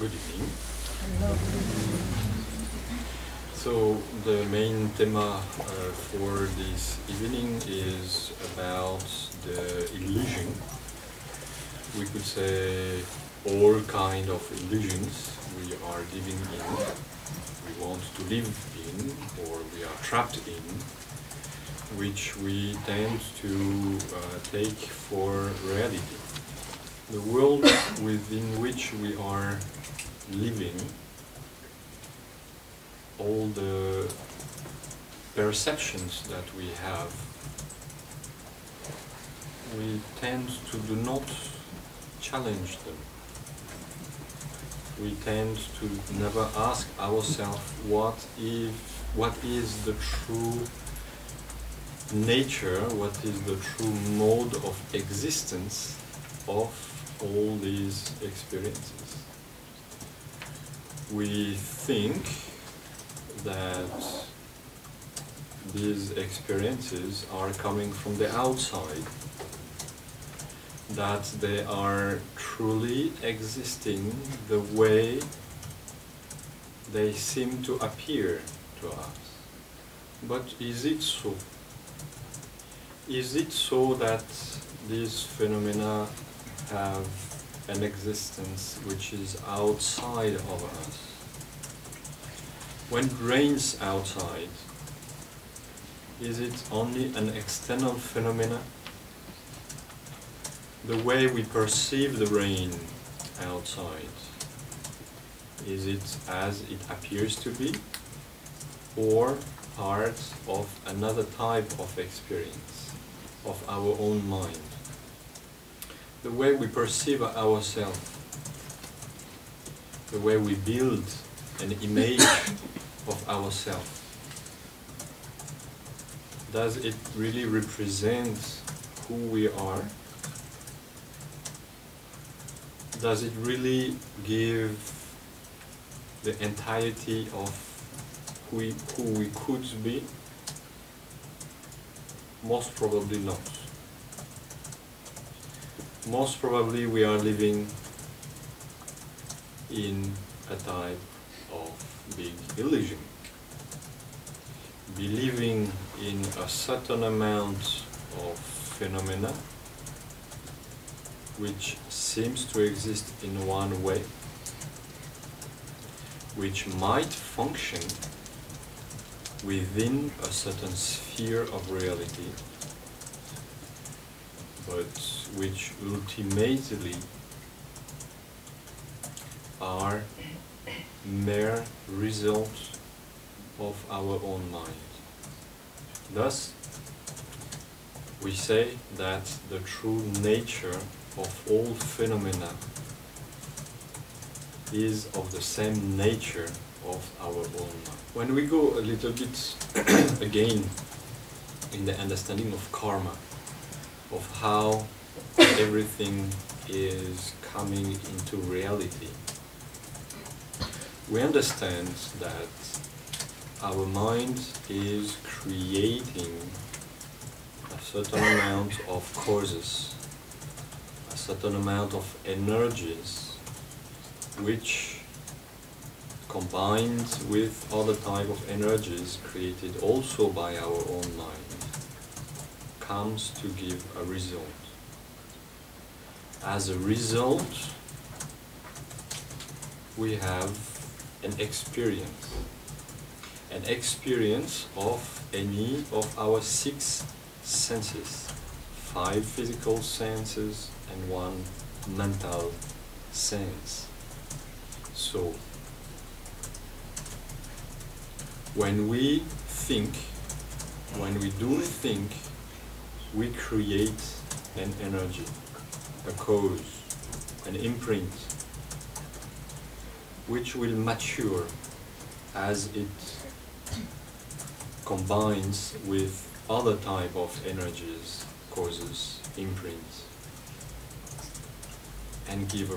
Good evening. Hello. So the main thema for this evening is about the illusion. We could say all kind of illusions we are living in, we want to live in, or we are trapped in, which we tend to take for reality. The world within which we are living, all the perceptions that we have, we tend to do not challenge them. We tend to never ask ourselves what is the true nature, what is the true mode of existence of all these experiences. We think that these experiences are coming from the outside, that they are truly existing the way they seem to appear to us. But is it so? Is it so that these phenomena have an existence which is outside of us? When it rains outside, is it only an external phenomena? The way we perceive the rain outside, is it as it appears to be, or part of another type of experience of our own mind? The way we perceive ourselves, the way we build an image of ourselves, does it really represent who we are? Does it really give the entirety of who we could be? Most probably not. Most probably we are living in a type of big illusion, believing in a certain amount of phenomena which seems to exist in one way, which might function within a certain sphere of reality, but which ultimately are mere results of our own mind. Thus, we say that the true nature of all phenomena is of the same nature of our own mind. When we go a little bit again in the understanding of karma, of how everything is coming into reality, we understand that our mind is creating a certain amount of causes, a certain amount of energies, which combined with other type of energies created also by our own mind, comes to give a result. As a result, we have an experience of any of our 6 senses, 5 physical senses and 1 mental sense. So, when we think, when we do think, we create an energy, a cause, an imprint, which will mature as it combines with other type of energies, causes, imprints, and give a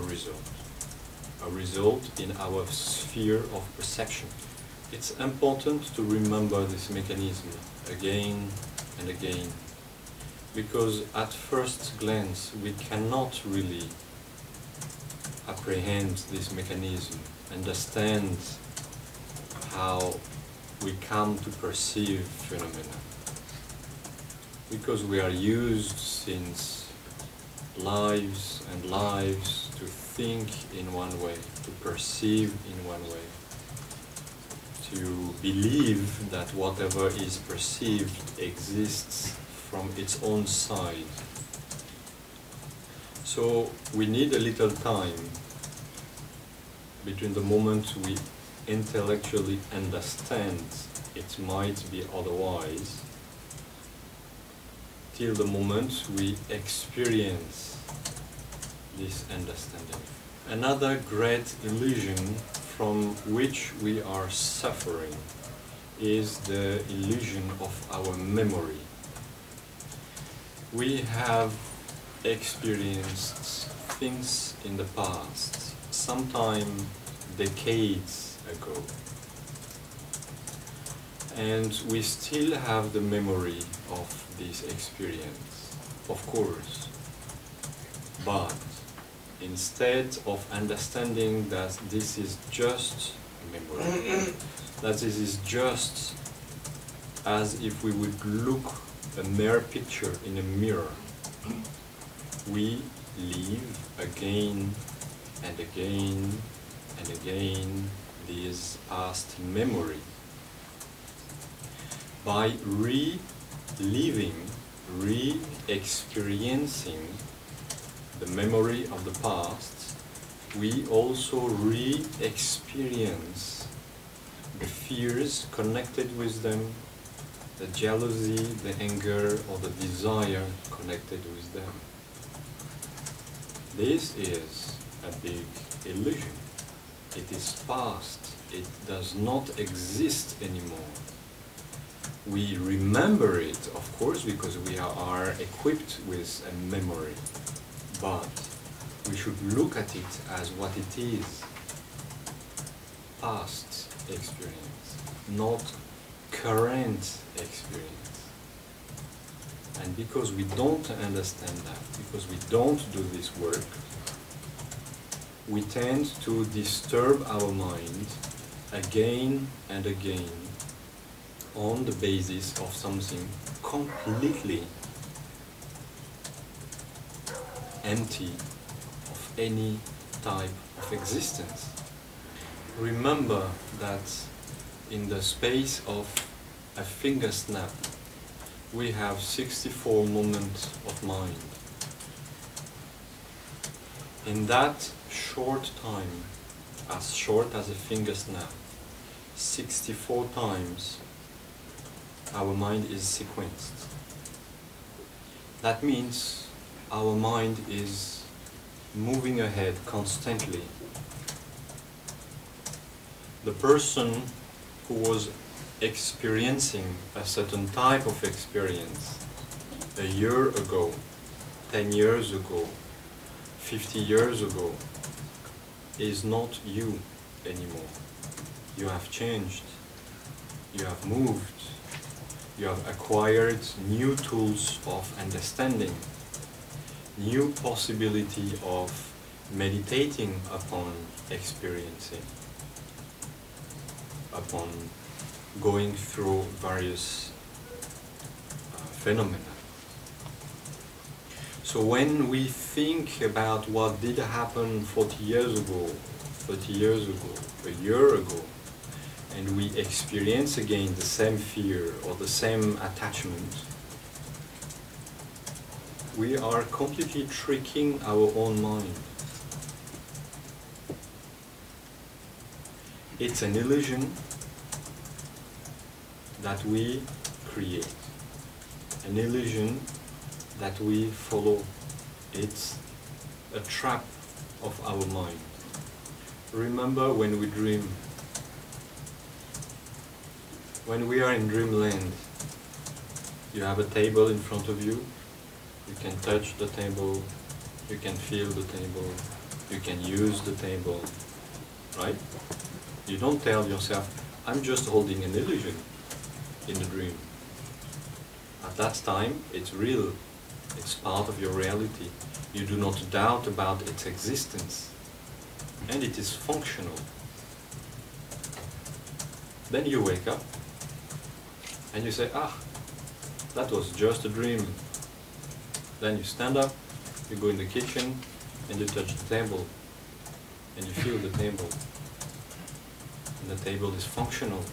result in our sphere of perception. It's important to remember this mechanism again and again, because at first glance we cannot really apprehend this mechanism, understand how we come to perceive phenomena. Because we are used since lives and lives to think in one way, to perceive in one way, to believe that whatever is perceived exists from its own side. So we need a little time between the moment we intellectually understand it might be otherwise, till the moment we experience this understanding. Another great illusion from which we are suffering is the illusion of our memory. We have experienced things in the past, sometime decades ago, and we still have the memory of this experience, of course, but instead of understanding that this is just memory, that this is just as if we would look a mere picture in a mirror, we live again and again and again this past memory. By reliving, re-experiencing the memory of the past, we also re-experience the fears connected with them, the jealousy, the anger, or the desire connected with them. This is a big illusion. It is past. It does not exist anymore. We remember it, of course, because we are equipped with a memory. But we should look at it as what it is. Past experience, not current experience. And because we don't understand that, because we don't do this work, we tend to disturb our mind again and again on the basis of something completely empty of any type of existence. Remember that in the space of a finger snap, we have 64 moments of mind. In that short time, as short as a finger snap, 64 times our mind is sequenced. That means our mind is moving ahead constantly. The person who was experiencing a certain type of experience a year ago, 10 years ago, 50 years ago, is not you anymore. You have changed, you have moved, you have acquired new tools of understanding, new possibility of meditating upon experiencing, upon going through various phenomena. So when we think about what did happen 40 years ago, 30 years ago, a year ago, and we experience again the same fear or the same attachment, we are completely tricking our own mind. It's an illusion that we create, an illusion that we follow. It's a trap of our mind. Remember when we dream, when we are in dreamland, you have a table in front of you, you can touch the table, you can feel the table, you can use the table, right? You don't tell yourself, I'm just holding an illusion in the dream. At that time, it's real. It's part of your reality. You do not doubt about its existence. and it is functional. Then you wake up and you say, ah, that was just a dream. Then you stand up, you go in the kitchen and you touch the table and you feel the table. And the table is functional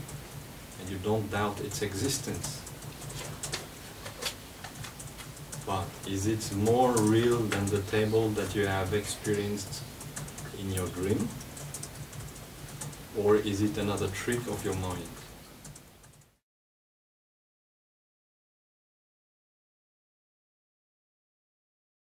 and you don't doubt its existence. But is it more real than the table that you have experienced in your dream? Or is it another trick of your mind?